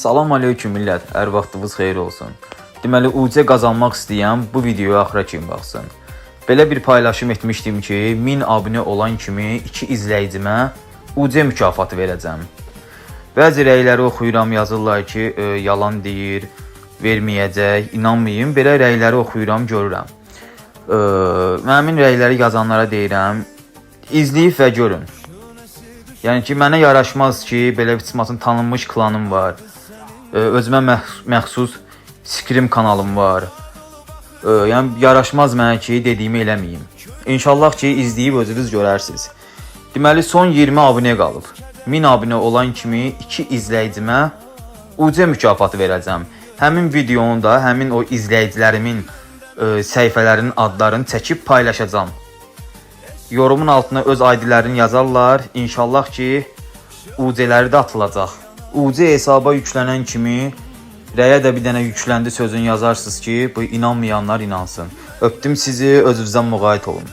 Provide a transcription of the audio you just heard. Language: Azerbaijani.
Salam aleyküm millət, hər vaxtınız xeyir olsun. Deməli, UC qazanmaq istəyən bu videoya axıra kimi baxsın. Belə bir paylaşım etmişdim ki, 1000 abunə olan kimi 2 izləyicimə UC mükafatı verəcəm. Bəzi rəyləri oxuyuram, yazırlar ki, yalan deyir, verməyəcək, inanmayın. Belə rəyləri oxuyuram, görürəm. Mənim rəyləri yazanlara deyirəm, izləyib və görün. Yəni ki, mənə yaraşmaz ki, belə bir çıxmasın, tanınmış klanım var. Özümə məxsus Scream kanalım var. Yəni yaraşmaz mənə ki, dediyimi eləməyim. İnşallah ki, izləyib özünüz görərsiniz. Deməli, son 20 abunə qalıb. 1000 abunə olan kimi 2 izləyicimə UC mükafatı verəcəm. Həmin videonun da, həmin o izləyicilərimin səhifələrinin adlarını çəkib paylaşacağam. Yorumun altına öz ID-lərini yazarlar. İnşallah ki, UC-ləri də atılacaq. UC hesaba yüklənən kimi rəyə də bir dənə yükləndi sözünü yazarsınız ki, bu inanmayanlar inansın. Öpdüm sizi, özünüzdən müğayət olun.